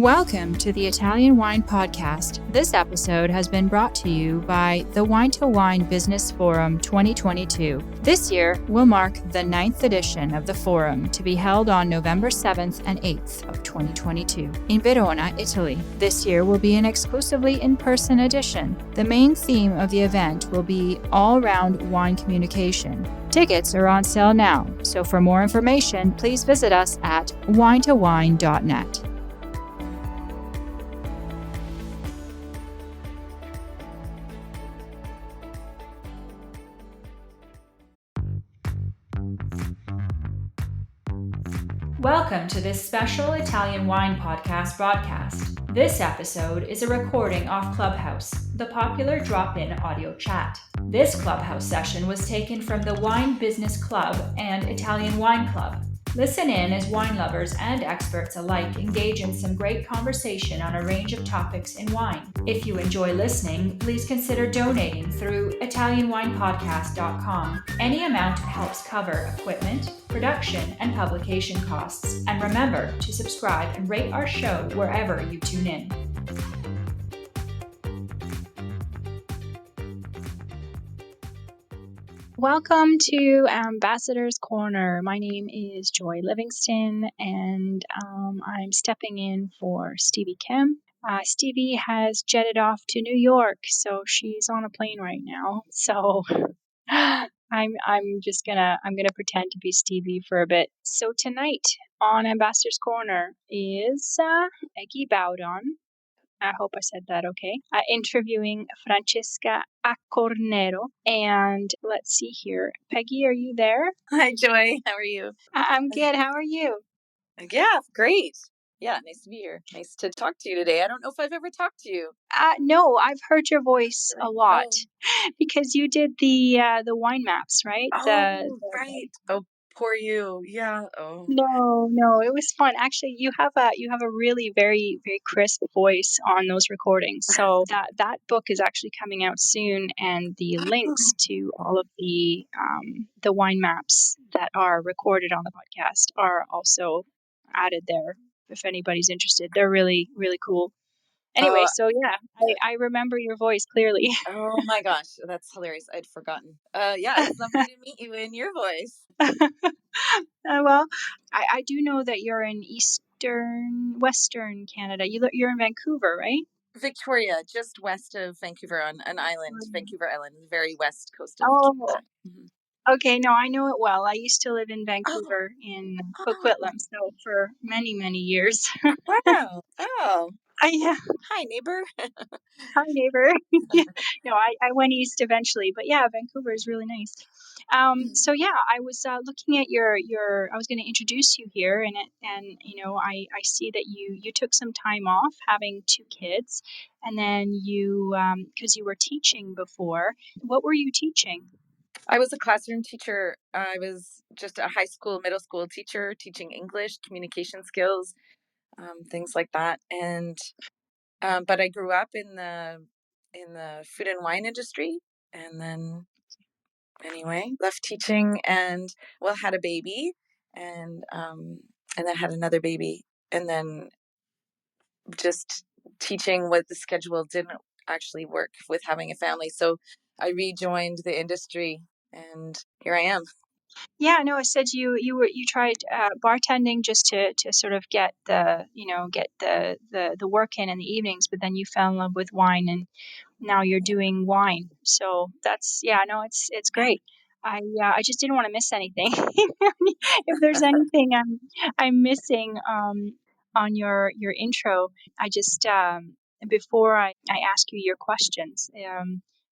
Welcome to the Italian Wine Podcast. This episode has been brought to you by the Wine to Wine Business Forum 2022. This year will mark the 9th edition of the forum to be held on November 7th and 8th of 2022 in Verona, Italy. This year will be an exclusively in-person edition. The main theme of the event will be all-round wine communication. Tickets are on sale now, so for more information, please visit us at winetowine.net. Welcome to this special Italian Wine Podcast broadcast. This episode is a recording off Clubhouse, the popular drop-in audio chat. This Clubhouse session was taken from the Wine Business Club and Italian Wine Club. Listen in as wine lovers and experts alike engage in some great conversation on a range of topics in wine. If you enjoy listening, please consider donating through ItalianWinepodcast.com. Any amount helps cover equipment, production, and publication costs. And remember to subscribe and rate our show wherever you tune in. Welcome to Ambassador's Corner. My name is Joy Livingston, and I'm stepping in for Stevie Kim. Stevie has jetted off to New York, so she's on a plane right now. So I'm gonna pretend to be Stevie for a bit. So tonight on Ambassador's Corner is Peggy Baudon. I hope I said that okay. Interviewing Francesca Accornero. And let's see here. Peggy, are you there? Hi, Joy. How are you? I'm good. How are you? Yeah, great. Yeah, nice to be here. Nice to talk to you today. I don't know if I've ever talked to you. No, I've heard your voice a lot because you did the wine maps, right? Right. Oh, poor you. Yeah. Oh. No, it was fun. Actually, you have a really very very crisp voice on those recordings. So that book is actually coming out soon, and the links to all of the wine maps that are recorded on the podcast are also added there. If anybody's interested, they're really really cool. Anyway, so yeah, I remember your voice clearly. Oh my gosh, that's hilarious. I'd forgotten. Yeah, it's lovely to meet you in your voice. Well, I do know that you're in Western Canada. You're in Vancouver, right? Victoria, just west of Vancouver on an island. Vancouver Island, the very west coast of Canada. Mm-hmm. Okay, no, I know it well. I used to live in Vancouver in Coquitlam, so for many, many years. Wow. Oh. Yeah. Hi, neighbor. Hi, neighbor. No, I went east eventually, but yeah, Vancouver is really nice. So yeah, I was looking at your. I was going to introduce you here, and you know, I see that you took some time off, having 2 kids, and then you because you were teaching before. What were you teaching? I was a classroom teacher. I was just a high school, middle school teacher, teaching English, communication skills, things like that. And but I grew up in the food and wine industry, and then anyway left teaching and had a baby, and then had another baby, and then just teaching what the schedule didn't actually work with having a family. So I rejoined the industry, and here I am. Yeah, no, I said you tried bartending just to sort of get the work in the evenings, but then you fell in love with wine, and now you're doing wine. So that's it's great. I just didn't want to miss anything. If there's anything I'm missing on your intro, I just before I ask you your questions.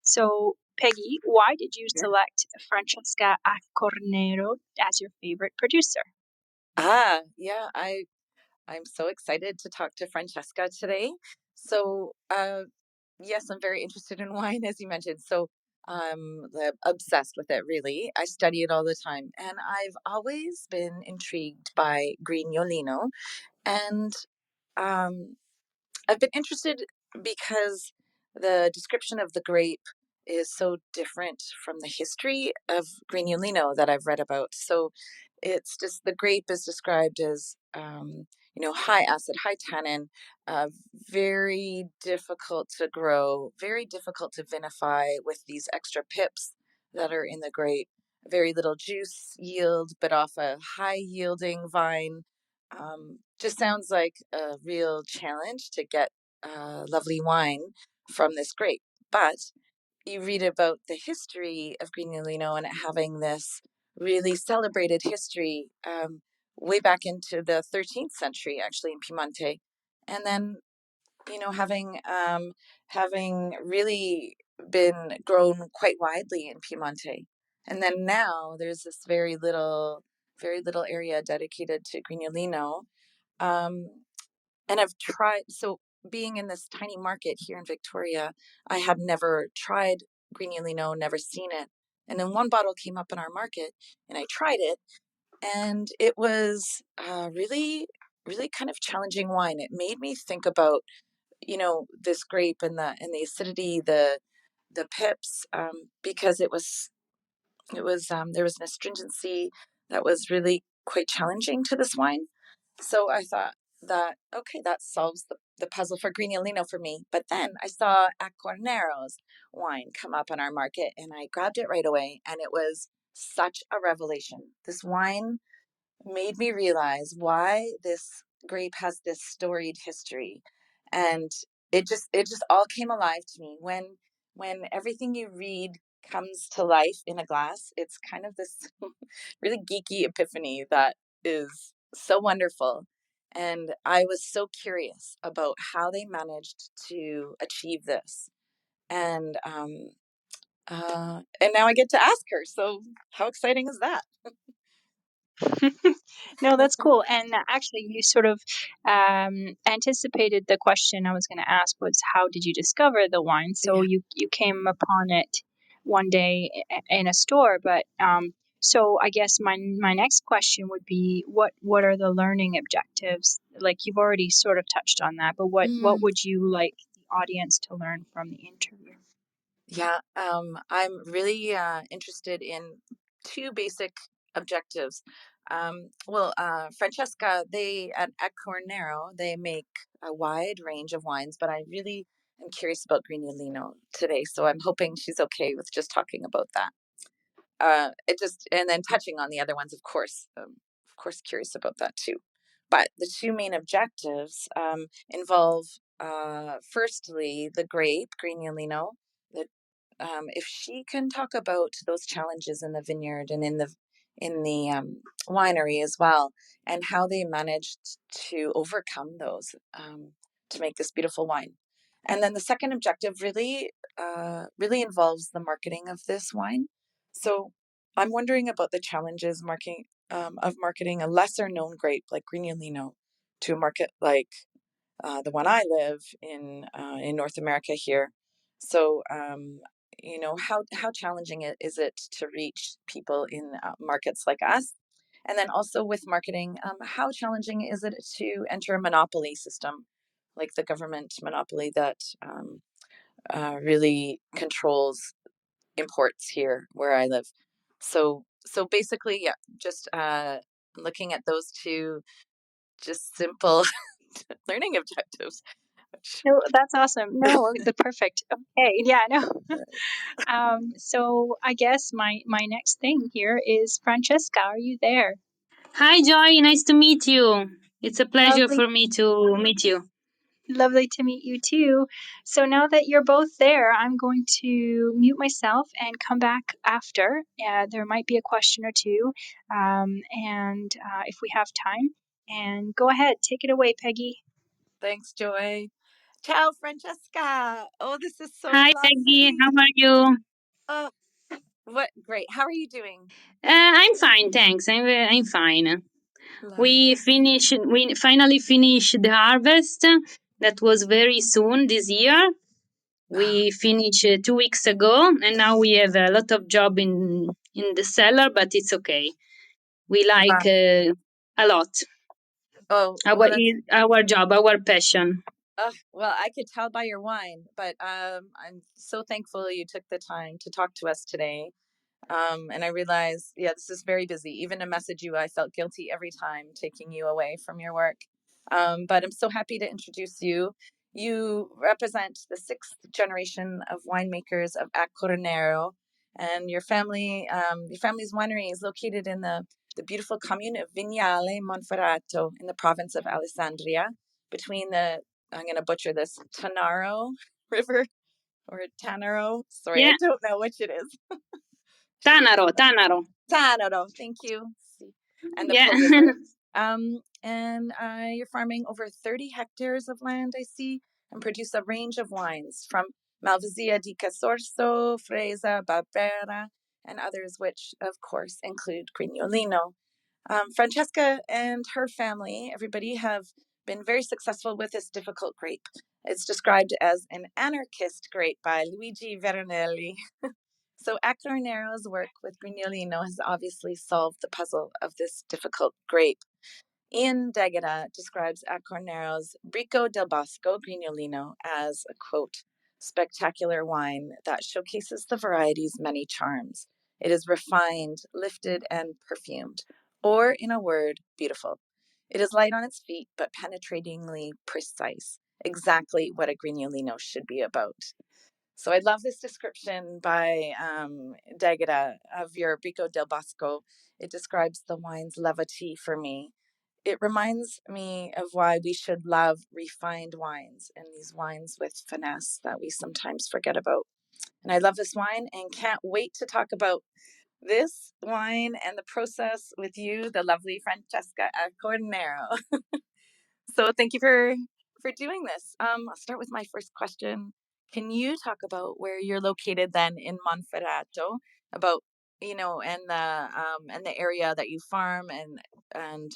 So Peggy, why did you select Francesca Accornero as your favorite producer? Yeah, I'm so excited to talk to Francesca today. So, yes, I'm very interested in wine, as you mentioned. So I'm obsessed with it, really. I study it all the time. And I've always been intrigued by Grignolino. And I've been interested because the description of the grape is so different from the history of Grignolino that I've read about. So it's just the grape is described as high acid, high tannin, very difficult to grow, very difficult to vinify with these extra pips that are in the grape. Very little juice yield, but off a high yielding vine. Just sounds like a real challenge to get lovely wine from this grape. But you read about the history of Grignolino and it having this really celebrated history way back into the 13th century, actually in Piemonte, and then having really been grown quite widely in Piemonte, and then now there's this very little area dedicated to Grignolino. Um, and I've tried, so being in this tiny market here in Victoria, I had never tried Grignolino, never seen it. And then one bottle came up in our market and I tried it, and it was really, really kind of challenging wine. It made me think about, this grape and the acidity, the pips, because there was an astringency that was really quite challenging to this wine. So I thought that, okay, that solves the puzzle for Grignolino for me. But then I saw Accornero's wine come up on our market and I grabbed it right away. And it was such a revelation. This wine made me realize why this grape has this storied history. And it just all came alive to me when everything you read comes to life in a glass. It's kind of this really geeky epiphany that is so wonderful. And I was so curious about how they managed to achieve this. And and now I get to ask her. So how exciting is that? No, that's cool. And actually, you sort of anticipated the question I was going to ask was how did you discover the wine? So Yeah. you came upon it one day in a store, but so I guess my next question would be what are the learning objectives? Like you've already sort of touched on that, but what Mm. would you like the audience to learn from the interview? Yeah, I'm really interested in two basic objectives. Francesca, they at Cornero, they make a wide range of wines, but I really am curious about Grignolino today, so I'm hoping she's okay with just talking about that. It just and then touching on the other ones, of course, curious about that too. But the two main objectives involve, firstly, the grape Grignolino. The If she can talk about those challenges in the vineyard and in the winery as well, and how they managed to overcome those to make this beautiful wine. And then the second objective really involves the marketing of this wine. So I'm wondering about the challenges of marketing a lesser known grape like Grignolino to a market like the one I live in North America here. So, how challenging is it to reach people in markets like us? And then also with marketing, how challenging is it to enter a monopoly system, like the government monopoly that really controls imports here where I live? So basically, yeah, just looking at those two just simple learning objectives. Which, No, that's awesome. No, the perfect. Okay, yeah, no. So I guess my next thing here is Francesca. Are you there? Hi, Joy. Nice to meet you. It's a pleasure Lovely, for me to meet you. lovely to meet you too. So now that you're both there, I'm going to mute myself and come back after. There might be a question or two, and if we have time. And go ahead, take it away, Peggy. Thanks, Joy. Ciao, Francesca. Oh, this is so Hi, Peggy. lovely. How are you? Oh, what great. How are you doing? I'm fine, thanks. I'm fine. We Lovely. finished. We finally finished the harvest. That was very soon this year. Ah, We finished 2 weeks ago, and now we have a lot of job in the cellar, but it's okay. We like wow. a lot Oh, well, that's our job, our passion. well, I could tell by your wine, but I'm so thankful you took the time to talk to us today. And I realized, yeah, this is very busy. Even to message you, I felt guilty every time taking you away from your work. But I'm so happy to introduce you. You represent the 6th generation of winemakers of Accornero, and your family's winery is located in the beautiful commune of Vignale Monferrato in the province of Alessandria, between the, I'm going to butcher this, Tanaro River or Tanaro. Sorry, Yeah, I don't know which it is. Tanaro. Tanaro, thank you. And the Yeah. Po River. And you're farming over 30 hectares of land, I see, and produce a range of wines from Malvasia di Casorso, Fresa, Barbera, and others, which, of course, include Grignolino. Francesca and her family, everybody, have been very successful with this difficult grape. It's described as an anarchist grape by Luigi Veronelli. So Accornero's work with Grignolino has obviously solved the puzzle of this difficult grape. Ian Degeda describes Accornero's Brico del Bosco Grignolino as a, quote, spectacular wine that showcases the variety's many charms. It is refined, lifted, and perfumed, or in a word, beautiful. It is light on its feet, but penetratingly precise, exactly what a Grignolino should be about. So I love this description by Degeda of your Brico del Bosco. It describes the wine's levity for me. It reminds me of why we should love refined wines and these wines with finesse that we sometimes forget about. And I love this wine and can't wait to talk about this wine and the process with you, the lovely Francesca Accornero. So thank you for doing this. I'll start with my first question. Can you talk about where you're located then in Monferrato, about and the area that you farm and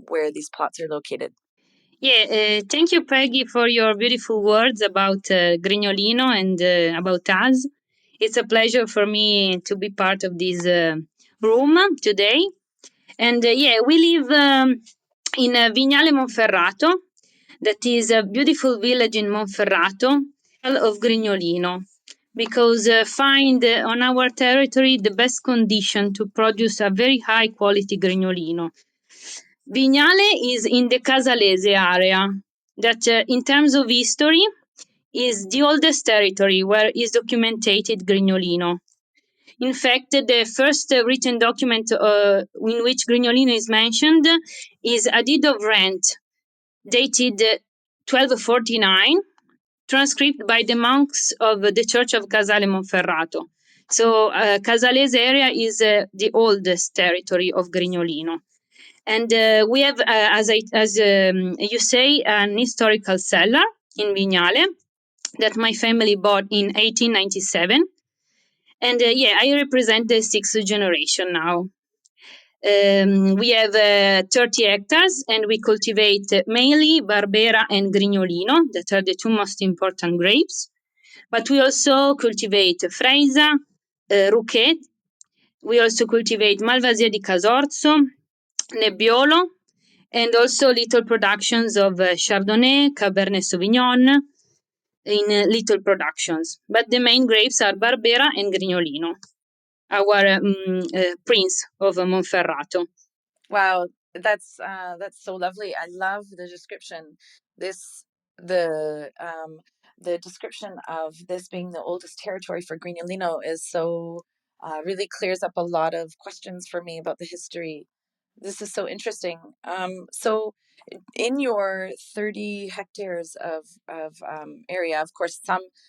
where these plots are located? Yeah, thank you, Peggy, for your beautiful words about Grignolino and about us. It's a pleasure for me to be part of this room today. And yeah, we live in Vignale Monferrato, that is a beautiful village in Monferrato of Grignolino, because find on our territory the best condition to produce a very high quality Grignolino. Vignale is in the Casalese area, that in terms of history is the oldest territory where is documented Grignolino. In fact, the first written document in which Grignolino is mentioned is a deed of rent dated 1249, transcribed by the monks of the Church of Casale Monferrato. So Casalese area is the oldest territory of Grignolino. And we have, as you say, an historical cellar in Vignale that my family bought in 1897. And yeah, I represent the 6th generation now. We have 30 hectares and we cultivate mainly Barbera and Grignolino, that are the two most important grapes. But we also cultivate Freisa, Rouquet. We also cultivate Malvasia di Casorzo, Nebbiolo, and also little productions of Chardonnay, Cabernet Sauvignon in little productions. But the main grapes are Barbera and Grignolino, our prince of Monferrato. Wow, that's so lovely. I love the description. This the description of this being the oldest territory for Grignolino is so really clears up a lot of questions for me about the history. This is so interesting. So in your 30 hectares of area, of course,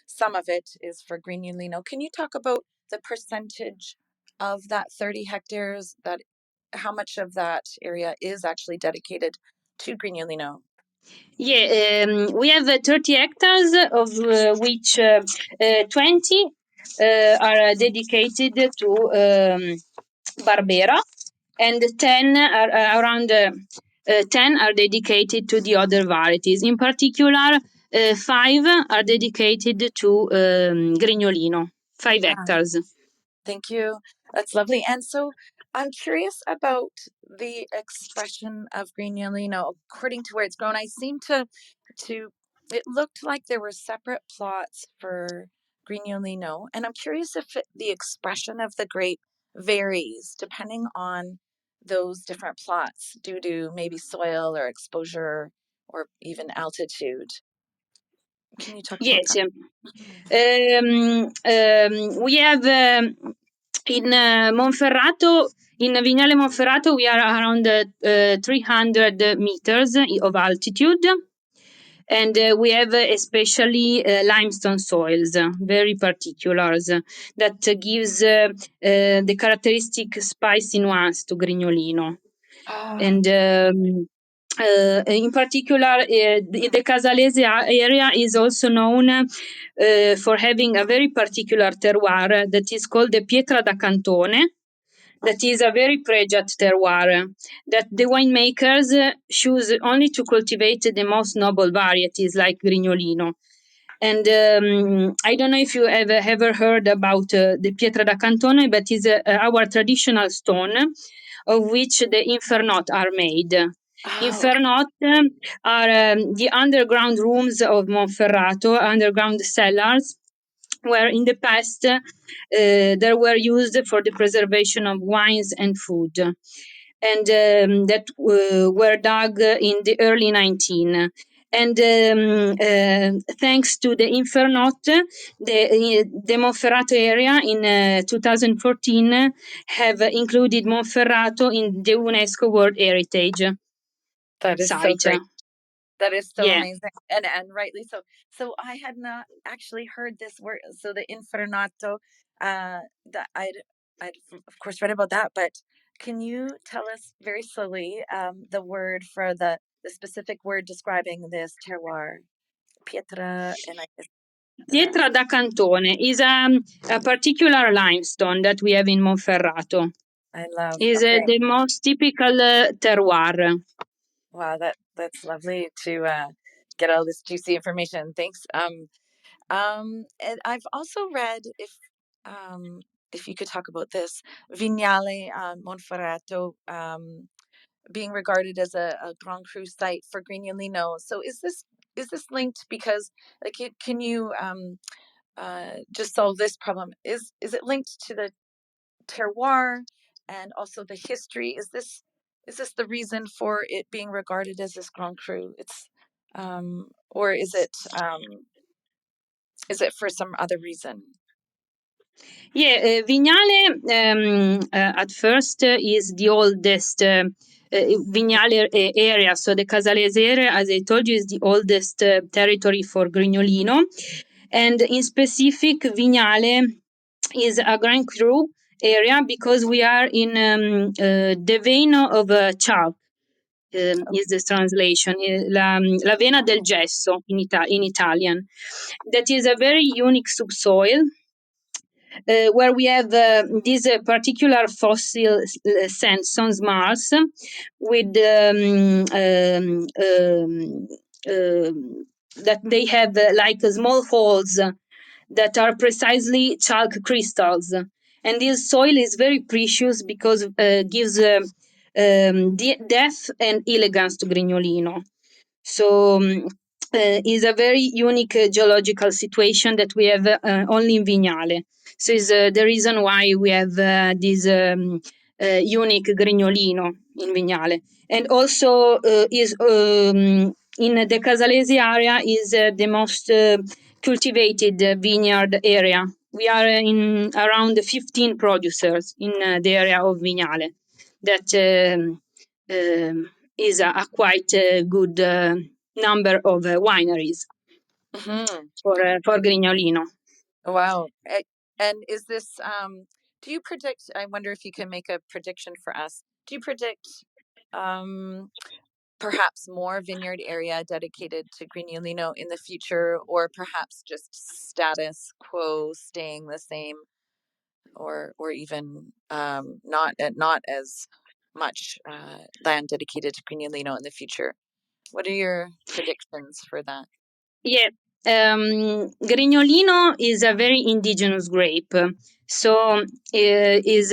some of it is for Grignolino. Can you talk about the percentage of that 30 hectares, that how much of that area is actually dedicated to Grignolino? Yeah, we have 30 hectares, of which 20 are dedicated to Barbera, and 10 are around 10 are dedicated to the other varieties. In particular, 5 are dedicated to Grignolino, 5 Wow. hectares. Thank you. That's lovely. And so I'm curious about the expression of Grignolino according to where it's grown. I seem to it looked like there were separate plots for Grignolino, and I'm curious if the expression of the grape varies depending on those different plots due to maybe soil or exposure or even altitude. Can you talk about Yes. that? We have in Monferrato, in Vignale Monferrato, we are around 300 meters of altitude. And we have especially limestone soils, very particulars, that gives the characteristic spicy nuance to Grignolino. And in particular, the Casalese area is also known for having a very particular terroir that is called the Pietra da Cantone. That is a very pregiat terroir that the winemakers choose only to cultivate the most noble varieties like Grignolino. And I don't know if you have ever heard about the Pietra da Cantone, but it's our traditional stone of which the infernot are made. Infernot are the underground rooms of Monferrato, underground cellars, where in the past they were used for the preservation of wines and food, and that were dug in the early 19. And thanks to the Infernot, the Monferrato area in 2014 have included Monferrato in the UNESCO World Heritage That is so site. great. That is so Yeah. amazing, and rightly so. So I had not actually heard this word. So the Infernato, that I'd of course read about that, but can you tell us very slowly the word for the specific word describing this terroir, Pietra, and I guess Pietra da Cantone is a particular limestone that we have in Monferrato. I love. Is Okay, the most typical terroir. wow, that's lovely to get all this juicy information. Thanks. And I've also read if you could talk about this, Vignale Monferrato being regarded as a Grand Cru site for Grignolino. So is this linked because like can you just solve this problem? Is it linked to the terroir and also the history? Is this the reason for it being regarded as this Grand Cru? It's or is it for some other reason? Yeah, Vignale at first is the oldest Vignale area. So the Casalese area, as I told you, is the oldest territory for Grignolino. And in specific, Vignale is a Grand Cru area because we are in the vein of chalk. Is the translation, la vena del gesso in Italian. That is a very unique subsoil where we have this particular fossil sandstones Mars with that they have like small holes that are precisely chalk crystals, and this soil is very precious because gives depth and elegance to Grignolino. So is a very unique geological situation that we have only in Vignale. So is the reason why we have this unique Grignolino in Vignale. And also is in the Casalese area is the most cultivated vineyard area. We are in around 15 producers in the area of Vignale. That is a quite good number of wineries Mm-hmm. for Grignolino. Wow. And is this do you predict, I wonder if you can make a prediction for us. Do you predict um perhaps more vineyard area dedicated to Grignolino in the future, or perhaps just status quo staying the same, or even not as much land dedicated to Grignolino in the future? What are your predictions for that? Yeah, Grignolino is a very indigenous grape, so is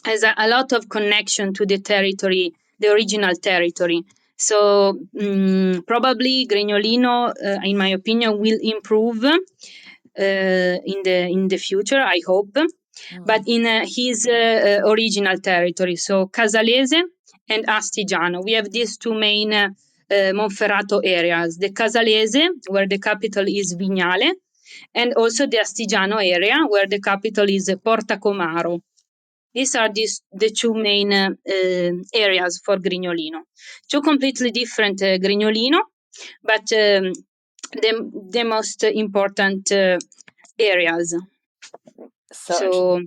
has a lot of connection to the territory, the original territory. So probably Grignolino, in my opinion, will improve in the future. I hope, but in his original territory, so Casalese and Astigiano, we have these two main Monferrato areas, the Casalese, where the capital is Vignale, and also the Astigiano area, where the capital is Porta Comaro. These are the two main areas for Grignolino. Two completely different Grignolino, but the most important areas. So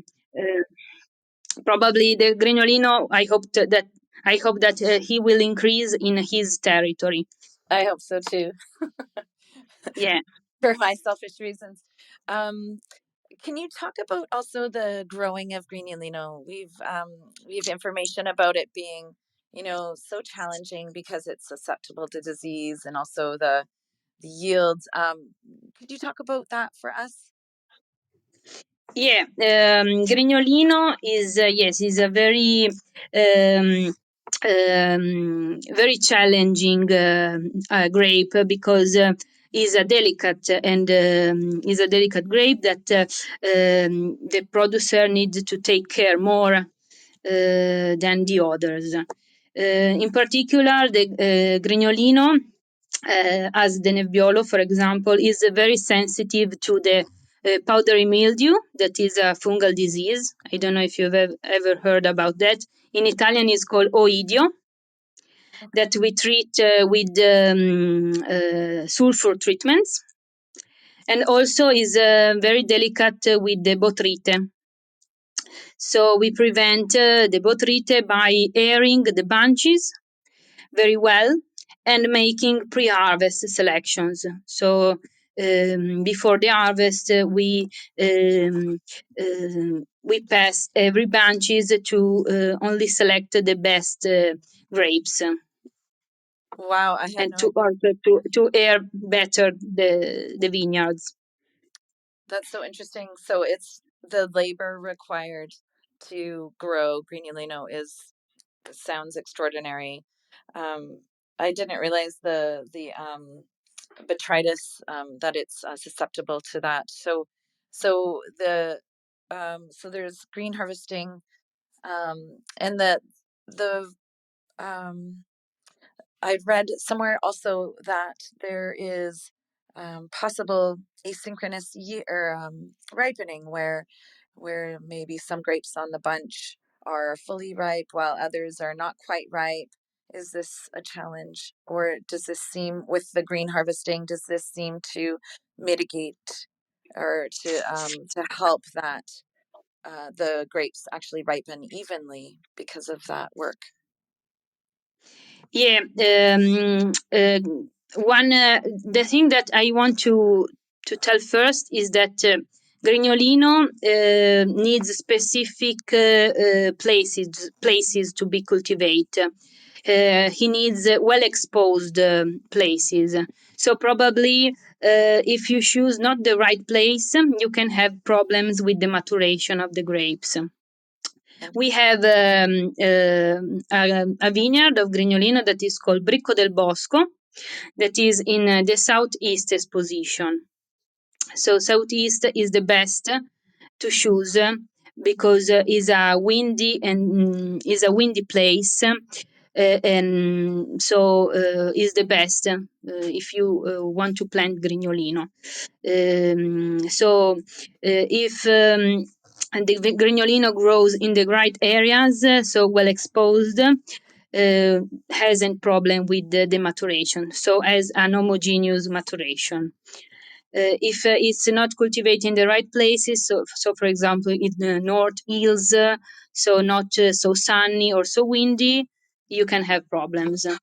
probably the Grignolino, I hope that he will increase in his territory. I hope so too. Yeah. For my selfish reasons. Can you talk about also the growing of Grignolino? We have information about it being, so challenging because it's susceptible to disease and also the yields. Could you talk about that for us? Yeah, Grignolino is is a very challenging grape because is a delicate and is a delicate grape that the producer needs to take care more than the others. In particular, the Grignolino, as the Nebbiolo, for example, is very sensitive to the powdery mildew, that is a fungal disease. I don't know if you've ever heard about that. In Italian, it's called oidio, that we treat with sulfur treatments, and also is very delicate with the botryte. So we prevent the botryte by airing the bunches very well and making pre-harvest selections. So before the harvest, we pass every bunches to only select the best grapes. Wow, I had And no to idea. also to air better the vineyards. That's so interesting. So it's the labor required to grow Grignolino sounds extraordinary. I didn't realize the botrytis that it's susceptible to that. So there's green harvesting, and the I read somewhere also that there is possible asynchronous ripening where maybe some grapes on the bunch are fully ripe while others are not quite ripe. Is this a challenge, or does this seem, with the green harvesting, does this seem to mitigate or to help that the grapes actually ripen evenly because of that work? Yeah, the thing that I want to tell first is that Grignolino needs specific places to be cultivated. He needs well exposed places. So probably if you choose not the right place, you can have problems with the maturation of the grapes. We have a vineyard of Grignolino that is called Bricco del Bosco, that is in the southeast position. So southeast is the best to choose because is a windy place, and so is the best if you want to plant Grignolino. So if the Grignolino grows in the right areas, so well exposed, hasn't problem with the maturation, so as an homogeneous maturation. If it's not cultivated in the right places, so for example in the north hills, so not so sunny or so windy, you can have problems. I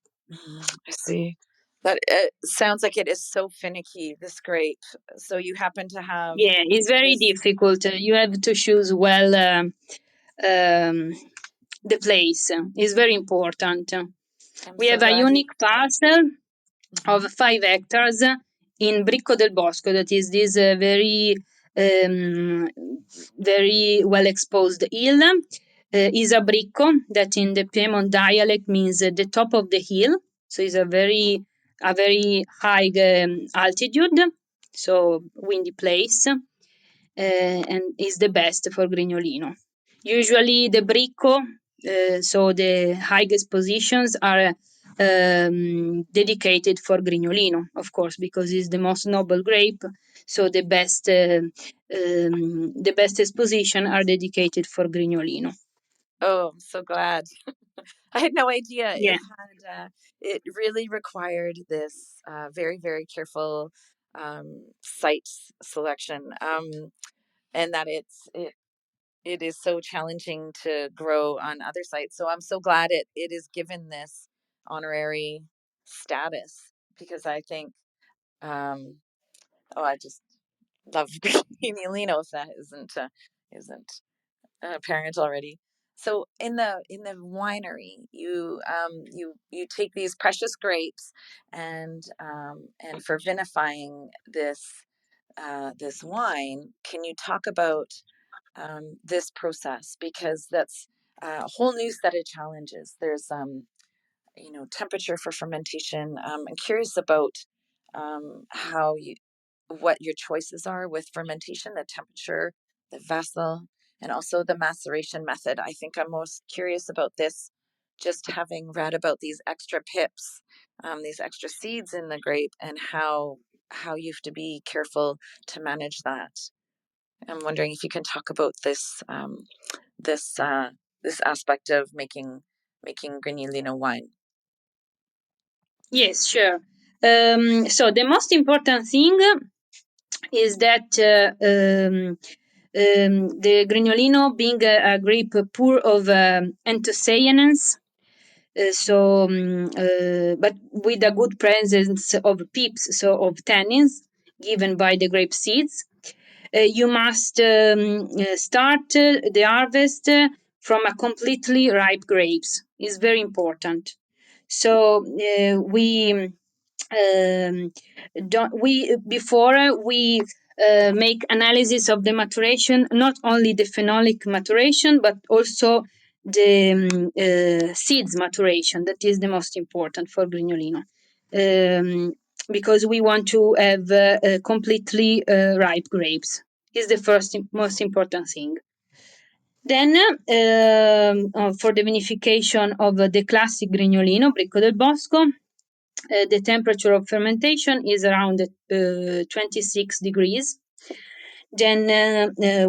see. That sounds like it is so finicky, this grape. So you happen to have Yeah, it's very this. difficult. You have to choose well the place. It's very important. I'm We so have a glad you. unique parcel Mhm. of 5 hectares in Bricco del Bosco, that is this um, very well exposed hill. Is a bricco, that in the Piedmont dialect means the top of the hill. So it's a very high altitude, so windy place, and is the best for Grignolino. Usually the bricco, so the highest positions, are dedicated for Grignolino, of course, because it's the most noble grape. So the best exposition are dedicated for Grignolino. Oh, I'm so glad. I had no idea Yeah. it really required this very, very careful site selection, and that it is so challenging to grow on other sites. So I'm so glad it is given this honorary status, because I think, I just love Lino, if that isn't apparent already. So in the winery, you take these precious grapes, and for vinifying this wine, can you talk about this process, because that's a whole new set of challenges. There's temperature for fermentation. I'm curious about how you what your choices are with fermentation, the temperature, the vessel, and also the maceration method. I think I'm most curious about this, just having read about these extra pips, these extra seeds in the grape, and how you have to be careful to manage that. I'm wondering if you can talk about this this aspect of making Grignolino wine. Yes, sure. So the most important thing is that the Grignolino, being a grape poor of anthocyanins, but with a good presence of pips, so of tannins given by the grape seeds. You must start the harvest from a completely ripe grapes. It's very important. So we don't we before we make analysis of the maturation, not only the phenolic maturation, but also the seeds maturation. That is the most important for Grignolino, because we want to have completely ripe grapes. Is the first most important thing. Then, for the vinification of the classic Grignolino, Bricco del Bosco, the temperature of fermentation is around 26 degrees. Then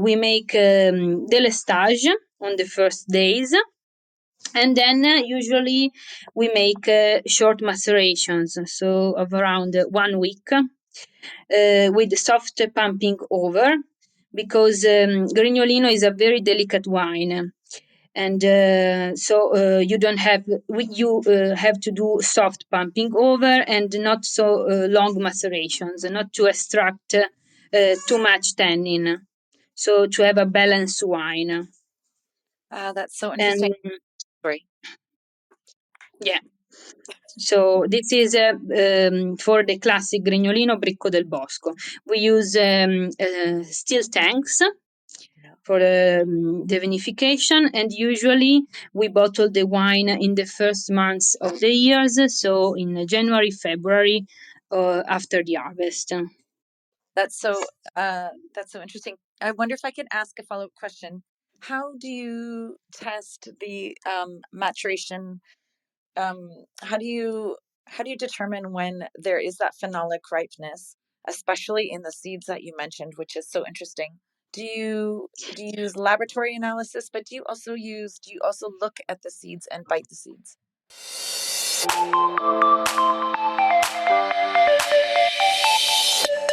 we make delestage on the first days. And then usually we make short macerations, so of around 1 week, with soft pumping over, because Grignolino is a very delicate wine, and so you don't have you have to do soft pumping over and not so long macerations, not to extract too much tannin, so to have a balanced wine. That's so And interesting. Sorry. yeah, so this is for the classic Grignolino Bricco del Bosco. We use steel tanks for the vinification, and usually we bottle the wine in the first months of the years, so in January, February, after the harvest. That's so interesting. I wonder if I could ask a follow-up question. How do you test the maturation? How do you determine when there is that phenolic ripeness, especially in the seeds that you mentioned, which is so interesting? Do you use laboratory analysis, but do you also look at the seeds and bite the seeds?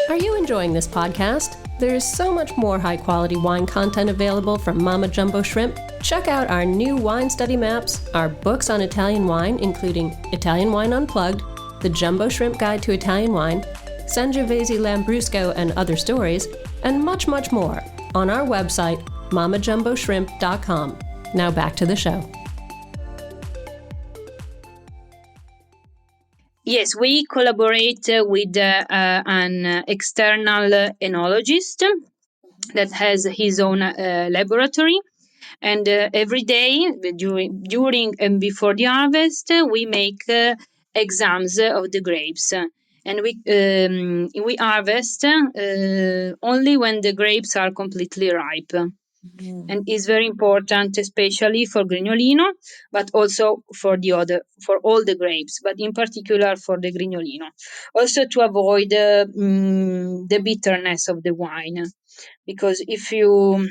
Are you enjoying this podcast? There's so much more high-quality wine content available from Mama Jumbo Shrimp. Check out our new wine study maps, our books on Italian wine, including Italian Wine Unplugged, The Jumbo Shrimp Guide to Italian Wine, Sangiovese Lambrusco and Other Stories, and much, much more on our website, mamajumboshrimp.com. Now back to the show. Yes, we collaborate with an external enologist that has his own laboratory. And every day, during and before the harvest, we make exams of the grapes. And we harvest only when the grapes are completely ripe. And is very important, especially for Grignolino, but also for all the grapes, but in particular for the Grignolino. Also to avoid the bitterness of the wine, because if you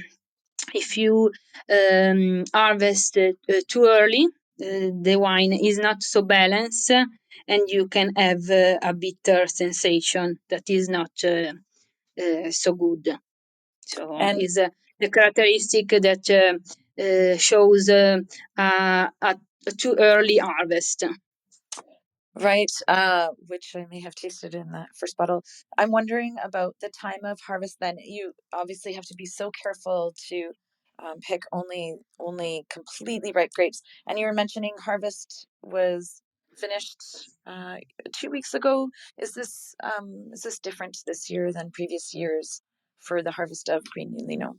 harvest too early, the wine is not so balanced, and you can have a bitter sensation that is not so good. So And is the characteristic that shows a too early harvest. right, which I may have tasted in that first bottle. I'm wondering about the time of harvest. Then you obviously have to be so careful to pick only completely ripe grapes. And you were mentioning harvest was finished 2 weeks ago. Is this different this year than previous years for the harvest of Grignolino?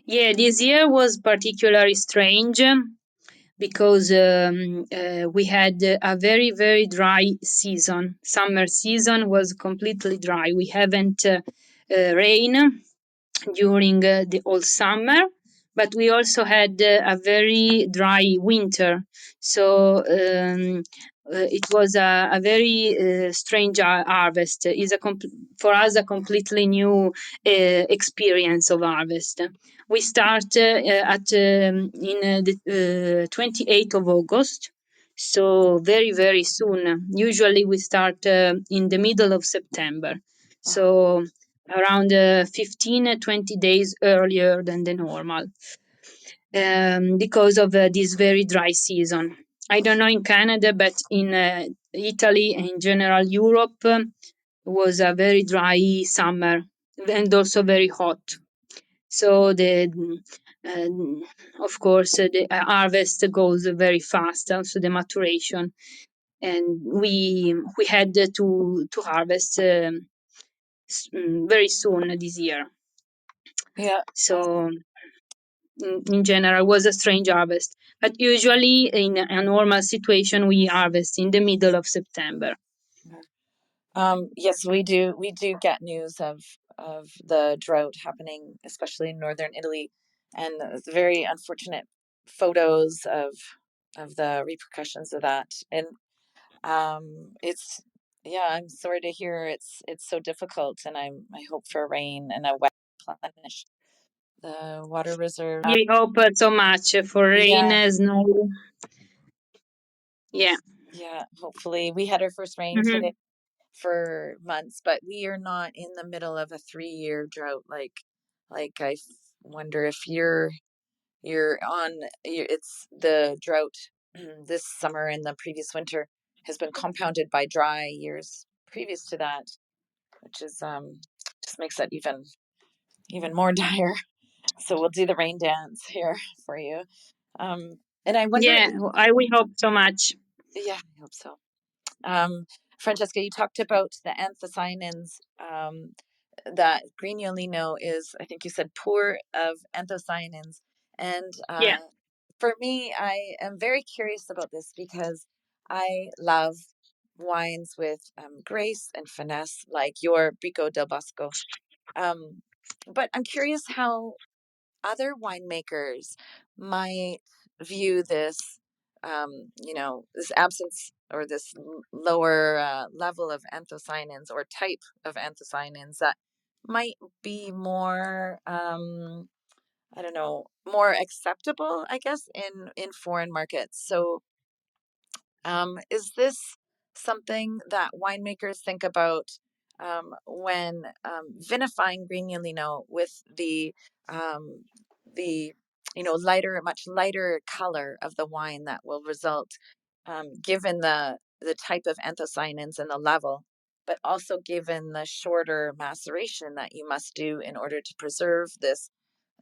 Yeah, this year was particularly strange because we had a very, very dry season. Summer season was completely dry. We haven't rain during the whole summer, but we also had a very dry winter. So it was a very strange harvest. Is for us a completely new experience of harvest. We start at in the 28th of August, so very, very soon. Usually we start in the middle of September, so around 15 20 days earlier than the normal, because of this very dry season. I don't know in Canada, but in Italy and in general Europe, was a very dry summer and also very hot. So of course, the harvest goes very fast. Also, the maturation, and we had to harvest very soon this year. Yeah. So in general, it was a strange harvest. But usually, in a normal situation, we harvest in the middle of September. Yes, we do. We do get news of the drought happening, especially in northern Italy, and the very unfortunate photos of the repercussions of that. And it's yeah, I'm sorry to hear it's so difficult, and I hope for rain and a wet replenish the water reserve. We hope so much for rain, Yeah, snow. Yeah. yeah. Hopefully, we had our first rain Hmm. today for months, but we are not in the middle of a 3-year drought. Like wonder if it's the drought this summer and the previous winter has been compounded by dry years previous to that, which is just makes it even more dire. So we'll do the rain dance here for you. And I wonder, Yeah, we hope so much. yeah, I hope so. Francesca, you talked about the anthocyanins. That Grignolino is, I think you said, poor of anthocyanins. And Yeah. for me, I am very curious about this because I love wines with grace and finesse, like your Brico del Bosco. But I'm curious how other winemakers might view this, this absence or this lower level of anthocyanins or type of anthocyanins that might be more, I don't know, more acceptable, I guess, in foreign markets. So is this something that winemakers think about when vinifying Grignolino with um, the much lighter color of the wine that will result, given the type of anthocyanins and the level, but also given the shorter maceration that you must do in order to preserve this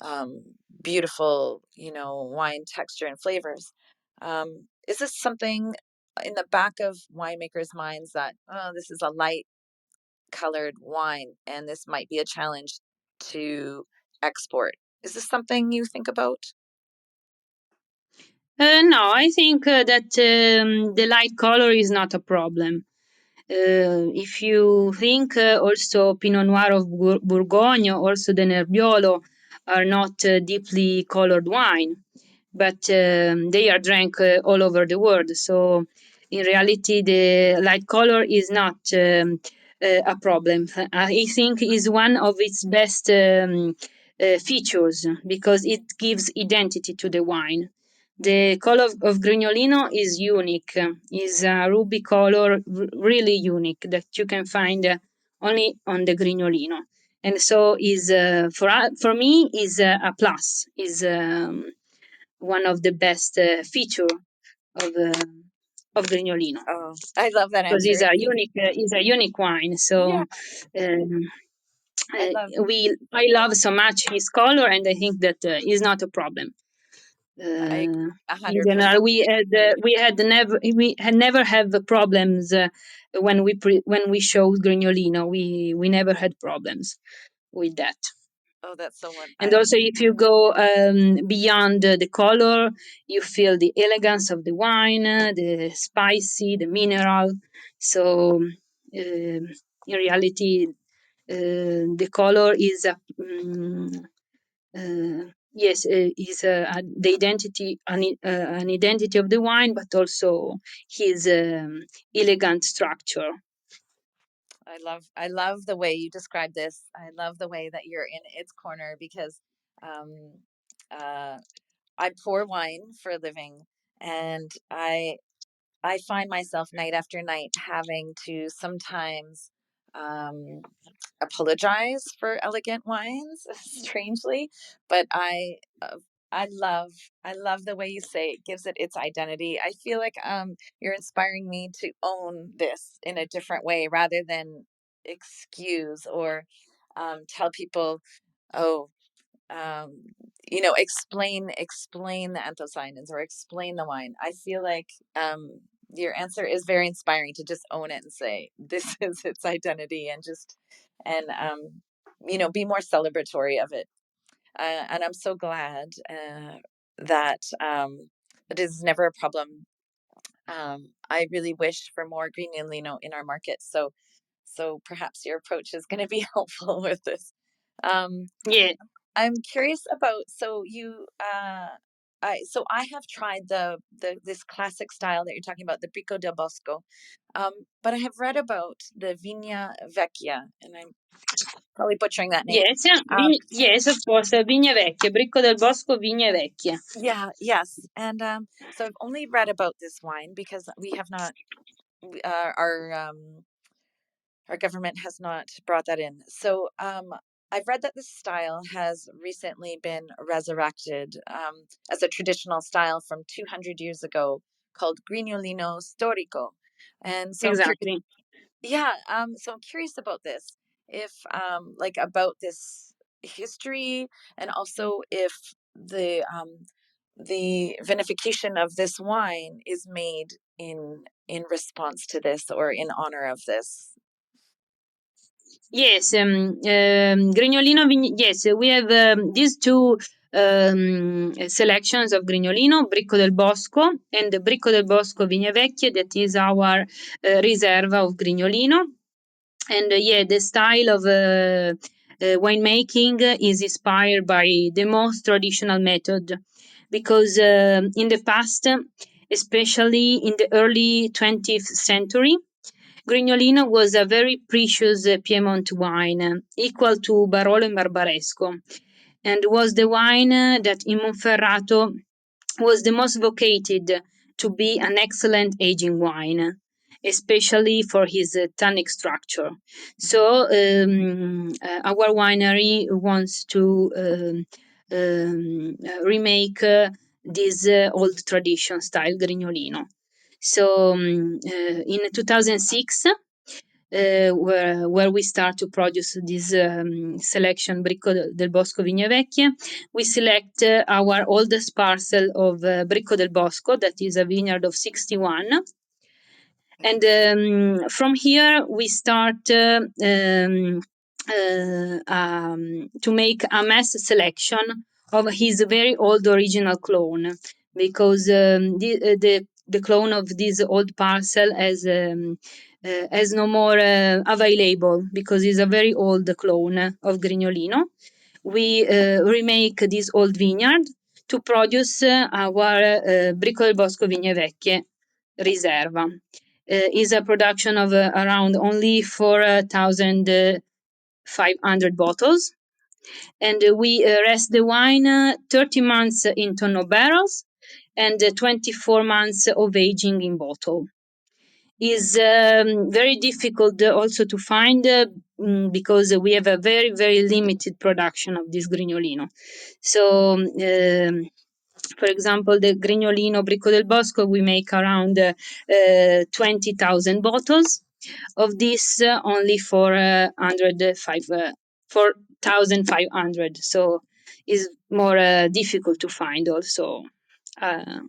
um, beautiful, wine texture and flavors. Is this something in the back of winemakers' minds that, oh, this is a light colored wine and this might be a challenge to export? Is this something you think about? No, I think that the light color is not a problem. If you think also Pinot Noir of Bourgogne, also the Nebbiolo, are not deeply colored wine, but they are drank all over the world. So in reality, the light color is not a problem. I think is one of its best features because it gives identity to the wine. The color of Grignolino is unique, is a ruby color, really unique that you can find only on the Grignolino. And so is for me is a plus, is one of the best feature of Grignolino Oh, I love that because answer. it's a unique wine. Yeah, So um, I love. I love so much his color, and I think that is not a problem. I In 100%. general, we had never have problems when we showed Grignolino. We never had problems with that. Oh, that's so one. And also, if you go beyond the color, you feel the elegance of the wine, the spicy, the mineral. So, in reality, the color is a yes, is the identity, an identity of the wine, but also his elegant structure. I love the way you describe this. I love the way that you're in its corner because um, uh, I pour wine for a living, and I find myself night after night having to sometimes um, apologize for elegant wines, strangely, but I love I love the way you say it gives it its identity. I feel like you're inspiring me to own this in a different way rather than excuse or tell people, oh, um, explain the anthocyanins or explain the wine. I feel like your answer is very inspiring to just own it and say this is its identity and just and be more celebratory of it. And I'm so glad that it is never a problem. I really wish for more green and lino in our market. So perhaps your approach is going to be helpful with this. Um, Yeah. I'm curious about I have tried the this classic style that you're talking about, the Brico del Bosco, but I have read about the Vigna Vecchia, and I'm probably butchering that name. Yes, Um, yes, of course. Vigne Vecchie, Bricco del Bosco, Vigne Vecchie. yeah, yes, and so I've only read about this wine because we have not our government has not brought that in. So I've read that this style has recently been resurrected as a traditional style from 200 years ago called Grignolino Storico. And so I'm curious, Exactly. yeah, so I'm curious about this, if like about this history and also if the vinification of this wine is made in response to this or in honor of this. Yes, Grignolino. Yes, we have these two selections of Grignolino, Bricco del Bosco and Bricco del Bosco Vigne Vecchie. That is our Riserva of Grignolino. And yeah, the style of winemaking is inspired by the most traditional method because in the past, especially in the early 20th century, Grignolino was a very precious Piedmont wine, equal to Barolo and Barbaresco, and was the wine that in Monferrato was the most vocated to be an excellent aging wine, especially for his tannic structure. So our winery wants to remake this old tradition style Grignolino. So in 2006, where we start to produce this selection Bricco del Bosco Vigne Vecchie, we select our oldest parcel of Bricco del Bosco, that is a vineyard of 61. And from here, we start to make a mass selection of his very old original clone, because the clone of this old parcel has no more available because it's a very old clone of Grignolino. we remake this old vineyard to produce our Bricco del Bosco Vigne Vecchie Riserva. Is a production of around only 4,500 bottles, and we rest the wine 30 months in tonneau barrels and 24 months of aging in bottle. Is very difficult also to find because we have a very, very limited production of this Grignolino. So, for example, the Grignolino Bricco del Bosco, we make around 20,000 bottles. Of this, only 4,500. So, is more difficult to find also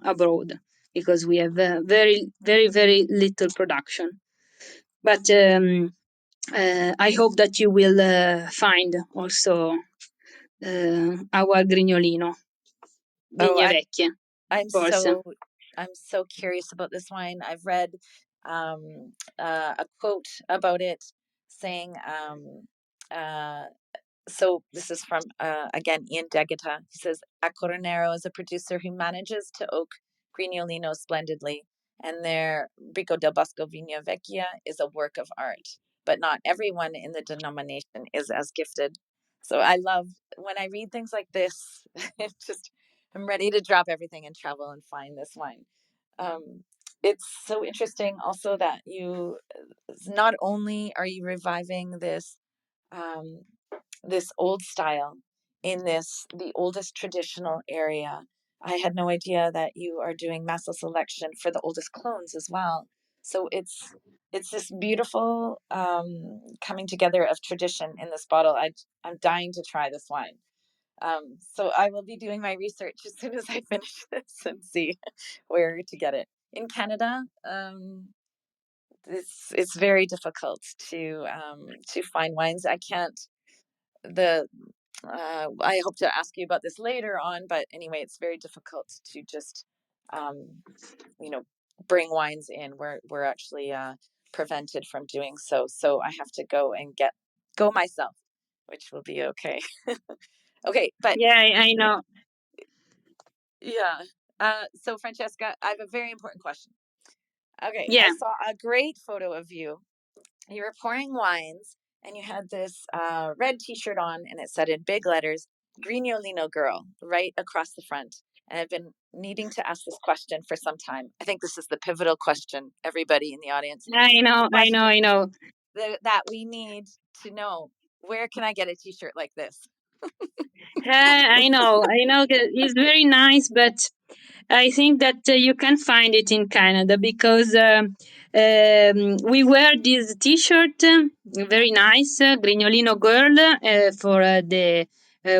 abroad because we have very, very, very little production. But I hope that you will find also our Grignolino Oh, Vigne Vecchie, I'm of course. so curious about this wine. I've read a quote about it saying, so this is from, again, Ian Degeta. He says, Accornero is a producer who manages to oak Grignolino splendidly, and their Bricco del Bosco Vigna Vecchia is a work of art. But not everyone in the denomination is as gifted. So I love when I read things like this, I'm ready to drop everything and travel and find this wine. It's so interesting also that you not only are you reviving um, this old style in the oldest traditional area. I had no idea that you are doing master selection for the oldest clones as well. So it's this beautiful coming together of tradition in this bottle. I'm dying to try this wine. So I will be doing my research as soon as I finish this and see where to get it. In Canada, it's very difficult to find wines. I can't the I hope to ask you about this later on, but anyway, it's very difficult to just you know bring wines in. We're actually prevented from doing so. So I have to go and go myself, which will be okay. Okay, but Yeah, I know. yeah. So Francesca, I have a very important question. Okay, I Yeah, saw a great photo of you. You were pouring wines and you had this red t-shirt on and it said in big letters, Grignolino Girl, right across the front. And I've been needing to ask this question for some time. I think this is the pivotal question, everybody in the audience. I know, I know, Question I know. that we need to know. Where can I get a t-shirt like this? I know, I know. It's very nice, but I think that you can find it in Canada because we wear this T-shirt, very nice, Grignolino Girl for the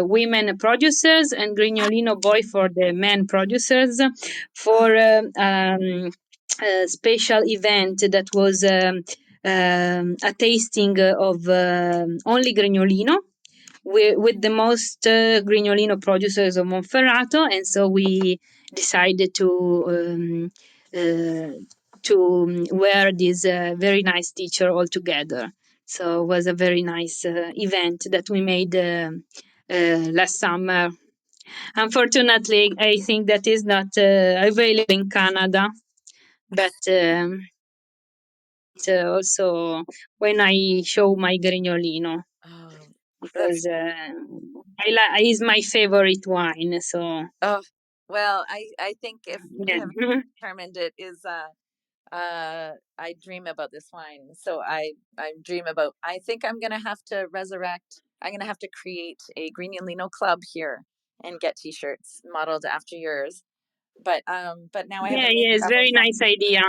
women producers and Grignolino Boy for the men producers for a special event that was a tasting of only Grignolino with the most Grignolino producers of Monferrato, and so we decided to wear this very nice t-shirt all together. So it was a very nice event that we made last summer. Unfortunately, I think that is not available in Canada, but also when I show my Grignolino Oh, that's because is my favorite wine. So oh well, I think if we yeah, have determined it is I dream about this wine. So I dream about I think I'm gonna have to resurrect I'm gonna have to create a Grignolino club here and get t-shirts modeled after yours. But now I have a yeah, new yes, travel very plan. nice idea.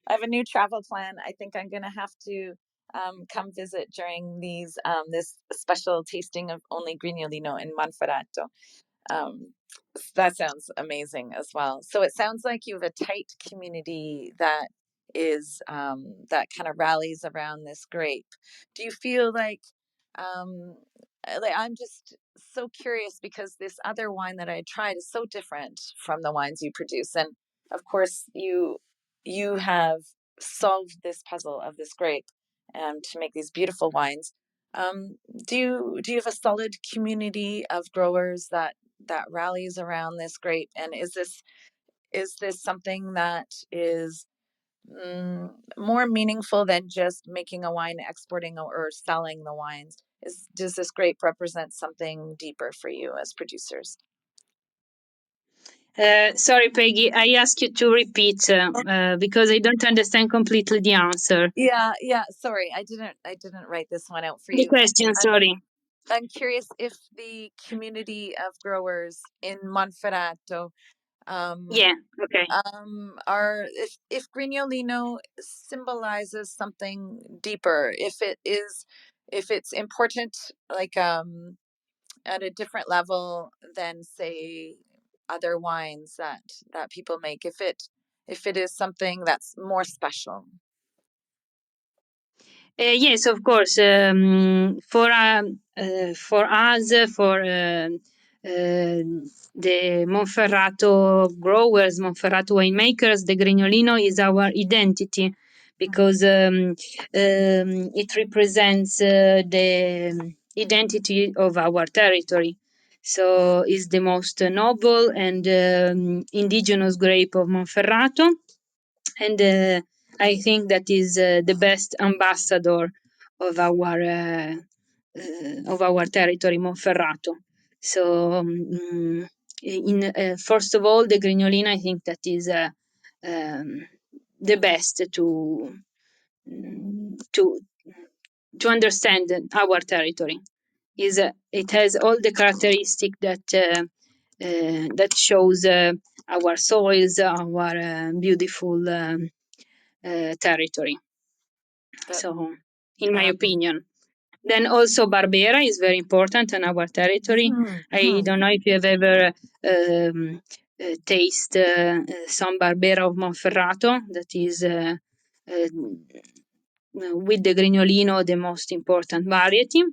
I have a new travel plan. I think I'm gonna have to come visit during this special tasting of only Grignolino in Monferrato. Um, that sounds amazing as well. So it sounds like you have a tight community that is that kind of rallies around this grape. Do you feel um, like I'm just so curious because this other wine that I tried is so different from the wines you produce, and of course you have solved this puzzle of this grape to make these beautiful wines. Do you have a solid community of growers that rallies around this grape? And is this something that is more meaningful than just making a wine, exporting or selling the wines? Does this grape represent something deeper for you as producers? Sorry, Peggy, I ask you to repeat because I don't understand completely the answer. Yeah. Sorry, I didn't write this one out for The you. question, sorry. I'm curious if the community of growers in Monferrato, Yeah, okay. are if Grignolino symbolizes something deeper, if it's important, like at a different level than, say, other wines that people make, if it is something that's more special. Yes, of course. For us, for the Monferrato growers, Monferrato winemakers, the Grignolino is our identity because it represents the identity of our territory. So it's the most noble and indigenous grape of Monferrato, and I think that is the best ambassador of our territory, Monferrato. So, first of all, the Grignolina, I think that is the best to to understand our territory. It has all the characteristic that shows our soils, our beautiful territory. That So, in my opinion. Then also Barbera is very important in our territory. I don't know if you have ever taste some Barbera of Monferrato. That is with the Grignolino the most important variety,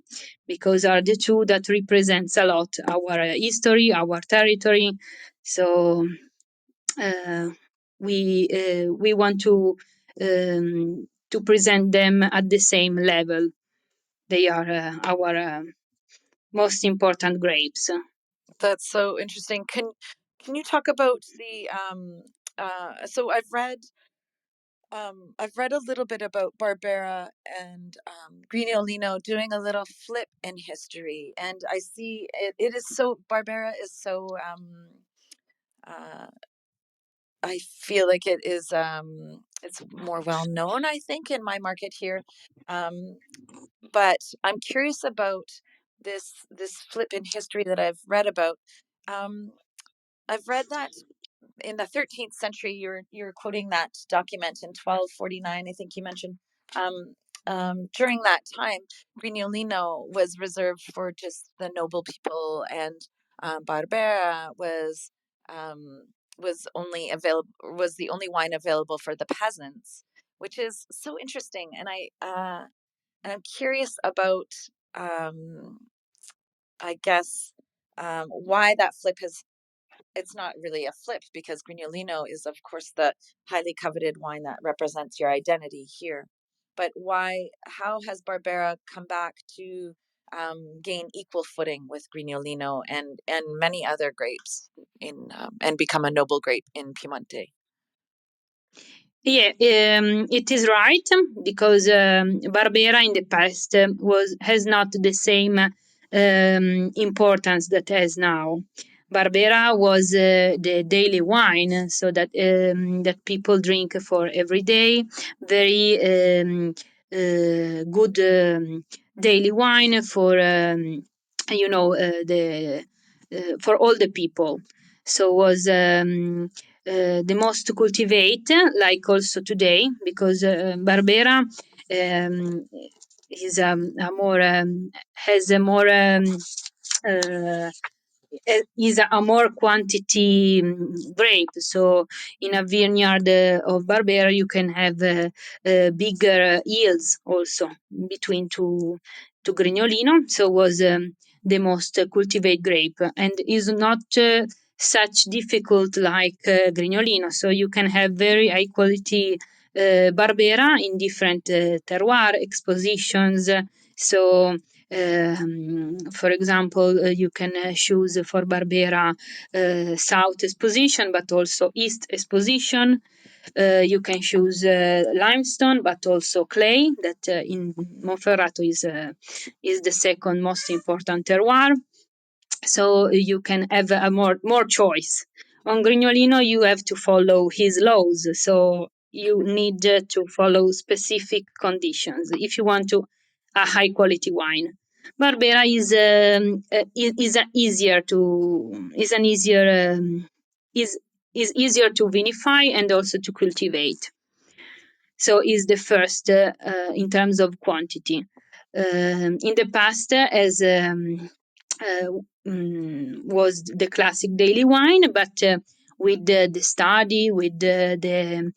because are the two that represents a lot our history, our territory. So we want to present them at the same level. They are our most important grapes. That's so interesting. Can you talk about the so I've read a little bit about Barbera and Grignolino doing a little flip in history, and I see it is so Barbera is so uh, I feel like it is it's more well known, I think, in my market here. But I'm curious about this flip in history that I've read about. I've read that in the 13th century, you're quoting that document in 1249, I think you mentioned. During that time, Grignolino was reserved for just the noble people, and Barbera was the only wine available for the peasants, which is so interesting. And I'm curious about, I guess, why that flip has. It's not really a flip, because Grignolino is, of course, the highly coveted wine that represents your identity here. But how has Barbera come back to gain equal footing with Grignolino and many other grapes and become a noble grape in Piemonte? Yeah, it is right, because Barbera in the past has not the same importance that has now. Barbera was the daily wine, so that people drink for every day. Very good daily wine for the for all the people. So was the most cultivate, like also today, because Barbera um, is a more has a more is a more quantity grape. So in a vineyard of Barbera, you can have bigger yields also between two Grignolino. So was the most cultivated grape, and is not such difficult like Grignolino. So you can have very high quality Barbera in different terroir expositions. So For example, you can choose for Barbera south exposition, but also east exposition. You can choose limestone, but also clay. That in Monferrato is the second most important terroir. So you can have a more choice. On Grignolino, you have to follow his laws. So you need to follow specific conditions if you want to a high quality wine. Barbera is a easier to is an easier is easier to vinify and also to cultivate. So is the first in terms of quantity. In the past, as uh, was the classic daily wine, but with the study, with the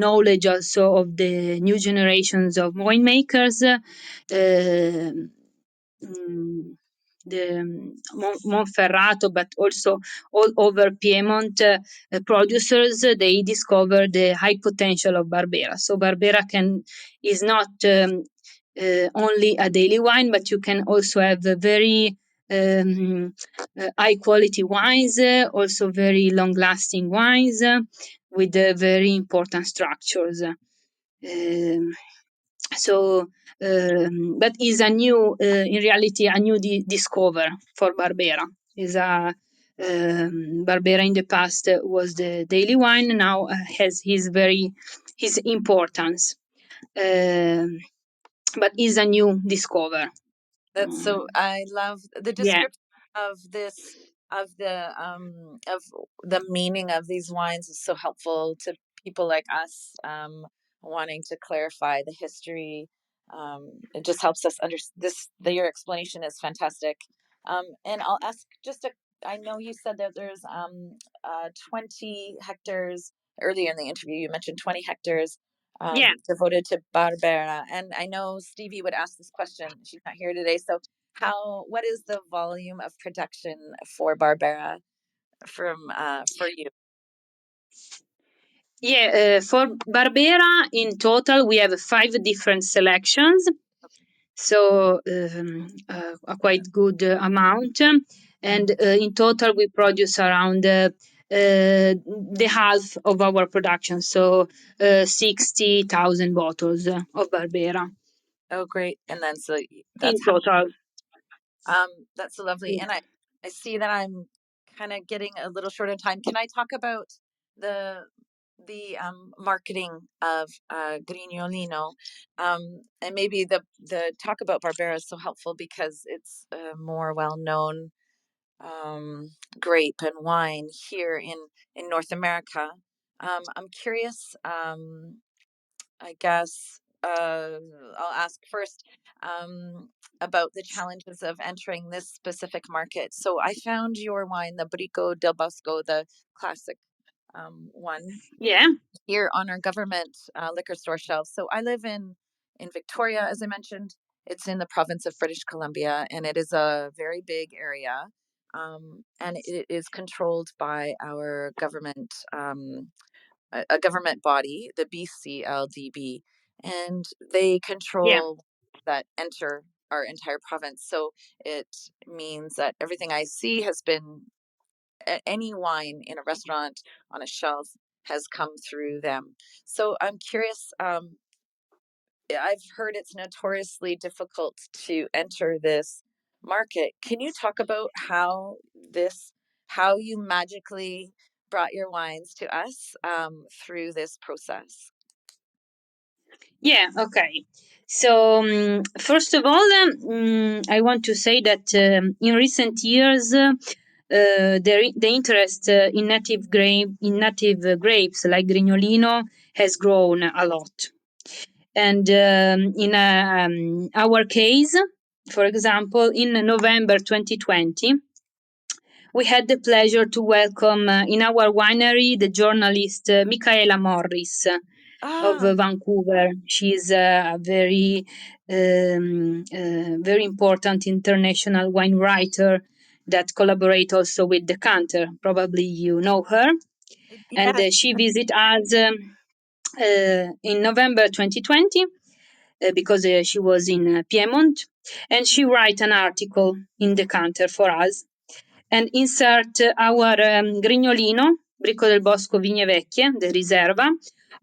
knowledge also of the new generations of winemakers, the Monferrato, but also all over Piedmont producers, they discovered the high potential of Barbera. So Barbera is not only a daily wine, but you can also have a very high quality wines, also very long lasting wines with very important structures. So but is a new in reality a new discover for Barbera. Is a Barbera in the past was the daily wine, now has his importance, but is a new discover. That's so, I love the Yeah. description of this, of the meaning of these wines is so helpful to people like us, wanting to clarify the history. It just helps us understand this. Your explanation is fantastic. And I'll ask just a, I know you said that there's 20 hectares earlier in the interview. You mentioned 20 hectares Yeah. devoted to Barbera. And I know Stevie would ask this question. She's not here today. So what is the volume of production for Barbera for you? Yeah, for Barbera in total we have 5 different selections, so a quite good amount, and in total we produce around the half of our production, so 60,000 bottles of Barbera Oh, great. And then so in that's total. that's so lovely. And I see that I'm kind of getting a little short on time. Can I talk about the marketing of Grignolino, and maybe the talk about Barbera is so helpful because it's a more well known grape and wine here in North America. I'm curious. I guess I'll ask first about the challenges of entering this specific market. So I found your wine, the Brico del Bosco, the classic one, Yeah. here on our government liquor store shelves. So I live in Victoria, as I mentioned. It's in the province of British Columbia, and it is a very big area. And it is controlled by our government, a government body, the BCLDB, and they Yeah. control that enter our entire province. So it means that everything I see has been, any wine in a restaurant on a shelf has come through them. So I'm curious. I've heard it's notoriously difficult to enter this market. Can you talk about how you magically brought your wines to us through this process? Yeah, okay. So, first of all, I want to say that in recent years, the interest in native grapes like Grignolino has grown a lot. And in our case, for example, in November 2020, we had the pleasure to welcome in our winery the journalist Michaela Morris of Ah, Vancouver. She's a very important international wine writer that collaborates also with Decanter. Probably you know her. And yes. she visited us in November 2020 because she was in Piedmont. and she write an article in the counter for us and insert our Grignolino, Bricco del Bosco Vigne Vecchie, the Riserva,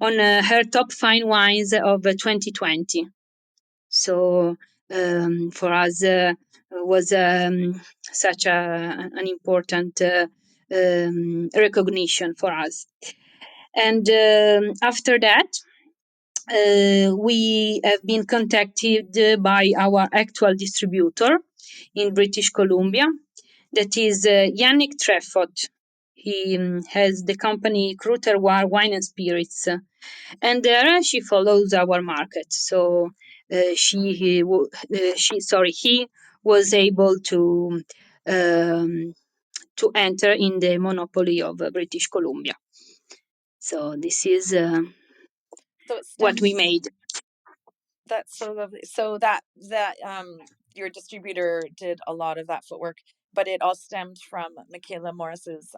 on her top fine wines of 2020. So for us was such an important recognition for us. And after that, we have been contacted by our actual distributor in British Columbia, that is Yannick Treffot. He has the company Cru Terroir Wine and Spirits, and there she follows our market. So he was able to enter in the monopoly of British Columbia. So this is So it what we stems. made. That's so lovely. So that your distributor did a lot of that footwork, but it all stemmed from Michaela Morris's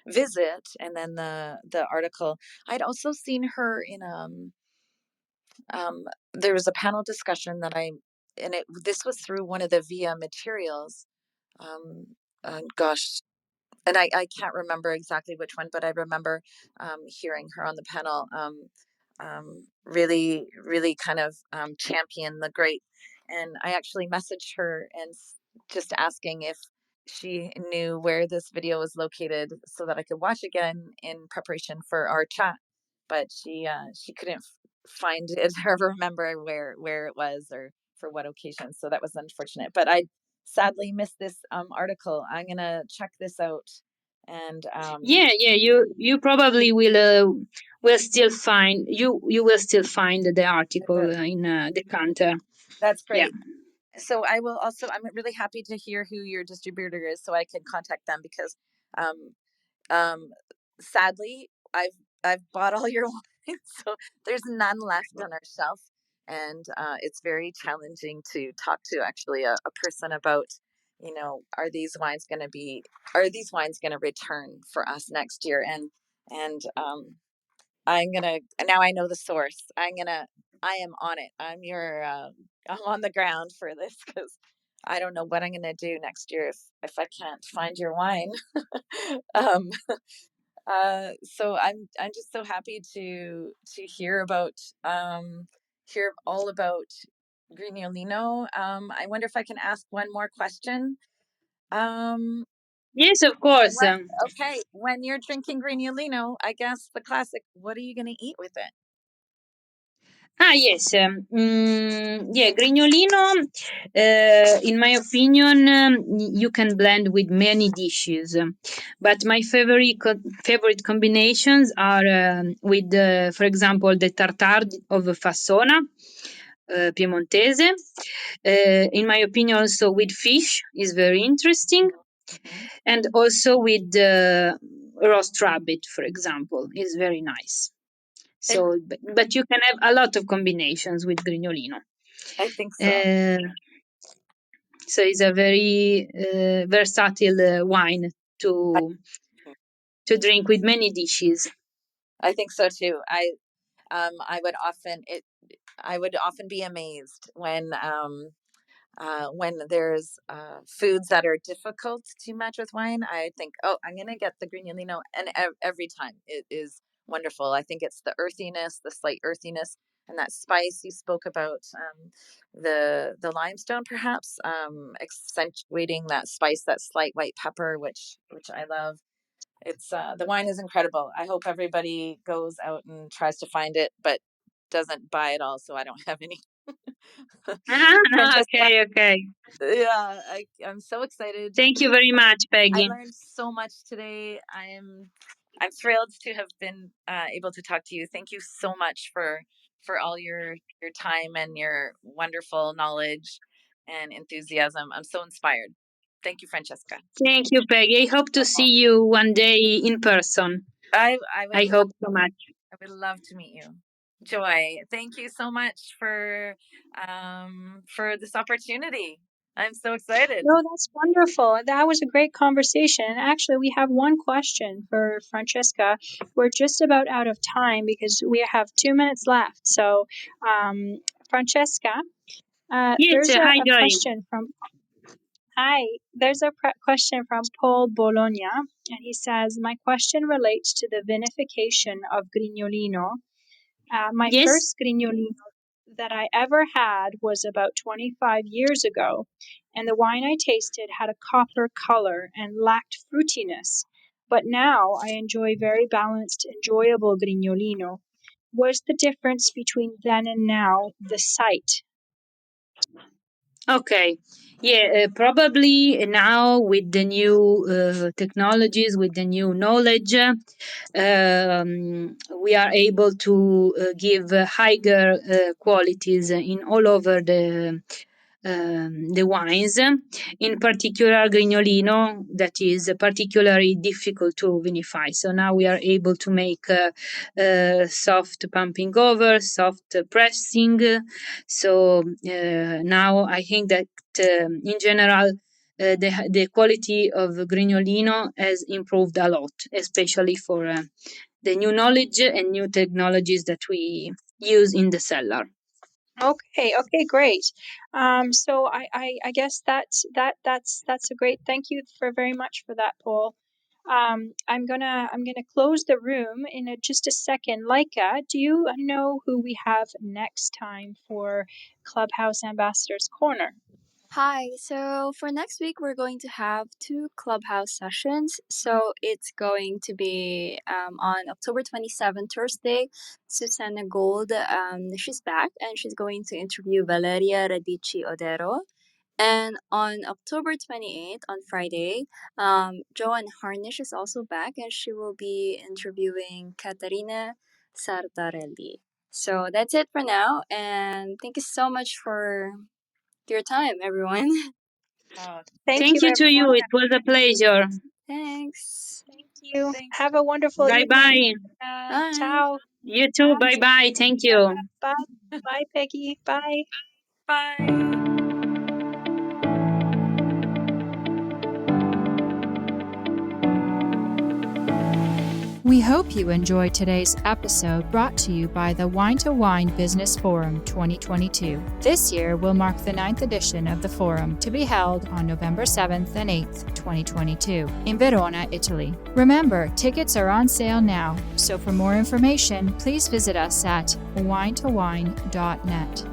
visit, and then the article. I'd also seen her in there was a panel discussion that this was through one of the VIA materials. Gosh, and I can't remember exactly which one, but I remember hearing her on the panel really, really kind of champion the grape. And I actually messaged her and just asking if she knew where this video was located so that I could watch again in preparation for our chat. But she couldn't find it or remember where it was or for what occasion. So that was unfortunate. But I sadly missed this article. I'm gonna check this out. And Yeah, you probably will still find you will still find the article in the counter. that's Yeah. great. So I will also, I'm really happy to hear who your distributor is so I can contact them because um, sadly I've bought all your wine, so there's none left on our shelf, and it's very challenging to talk to actually a person about, are these wines going to return for us next year, and I'm gonna now I know the source. I am on it. I'm on the ground for this because I don't know what I'm gonna do next year if I can't find your wine. um, so I'm just so happy to hear all about Grignolino. I wonder if I can ask one more question. Um, Yes, of course. okay, when you're drinking Grignolino, I guess the classic. What are you gonna eat with it? Yes. Yeah, Grignolino, in my opinion, you can blend with many dishes. But my favorite combinations are with, for example, the tartare of Fassona, Piemontese. In my opinion, also with fish is very interesting. Mhm. And also with roast rabbit, for example, is very nice. I, So, but you can have a lot of combinations with Grignolino. I think so. Uh, so it's a very versatile wine I, to drink with many dishes. I think so too. I would often be amazed when there's foods that are difficult to match with wine. I think, oh, I'm gonna get the Grignolino, and every time it is wonderful. I think it's the earthiness, the slight earthiness, and that spice you spoke about, the limestone perhaps accentuating that spice, that slight white pepper, which I love. It's the wine is incredible. I hope everybody goes out and tries to find it, but doesn't buy it all, so I don't have any. Francesca, Okay. yeah, I'm so excited. Thank you very much, I Peggy. learned so much today. I'm thrilled to have been able to talk to you. Thank you so much for all your time and your wonderful knowledge and enthusiasm. I'm so inspired. Thank you, Francesca. Thank you, Peggy. I hope to see you one day in person. I would I love hope so much. I would love to meet you. Joy, thank you so much for this opportunity. I'm so excited. No, that's wonderful. That was a great conversation. And actually, we have one question for Francesca. We're just about out of time because we have 2 minutes left. So, Francesca, Yes, There's hi a Joy. question from Hi. There's a question from Paul Bologna, and he says, "My question relates to the vinification of Grignolino. My Yes. first Grignolino that I ever had was about 25 years ago, and the wine I tasted had a copper color and lacked fruitiness. But now I enjoy very balanced, enjoyable Grignolino. Was the difference between then and now the site?" Okay. Yeah, probably now with the new technologies, with the new knowledge, we are able to give higher qualities in all over the wines, in particular Grignolino, that is particularly difficult to vinify. So now we are able to make soft pumping over, soft pressing. So now I think that in general, the quality of Grignolino has improved a lot, especially for the new knowledge and new technologies that we use in the cellar. Okay, great. So I guess that's a great. Thank you for very much for that, Paul. I'm gonna close the room in just a second. Leica, do you know who we have next time for Clubhouse Ambassadors Corner? Hi, so for next week, we're going to have 2 Clubhouse sessions. So it's going to be on October 27th, Thursday. Susanna Gold, she's back and she's going to interview Valeria Radici Odero. And on October 28th, on Friday, Joanne Harnish is also back and she will be interviewing Caterina Sartarelli. So that's it for now. And thank you so much for your time, everyone. Oh, Thank you, Thank you to you. everyone. It was a pleasure. Thanks. Thank you. thanks. Have a wonderful Bye evening. bye. Bye. Ciao. You too. Bye bye. Thank you. Bye. Bye, Peggy. Bye. Bye. We hope you enjoyed today's episode brought to you by the Wine to Wine Business Forum 2022. This year will mark the 9th edition of the forum, to be held on November 7th and 8th, 2022, in Verona, Italy. Remember, tickets are on sale now, so for more information, please visit us at winetowine.net.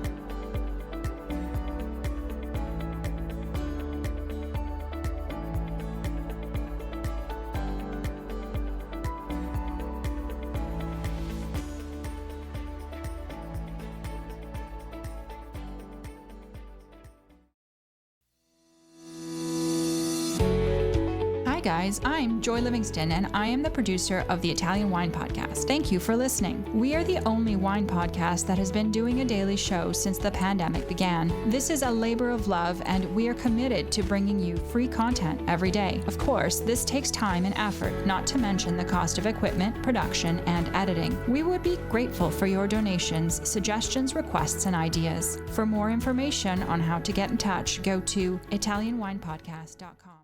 Hi guys, I'm Joy Livingston and I am the producer of the Italian Wine Podcast. Thank you for listening. We are the only wine podcast that has been doing a daily show since the pandemic began. This is a labor of love and we are committed to bringing you free content every day. Of course, this takes time and effort, not to mention the cost of equipment, production, and editing. We would be grateful for your donations, suggestions, requests, and ideas. For more information on how to get in touch, go to ItalianWinePodcast.com.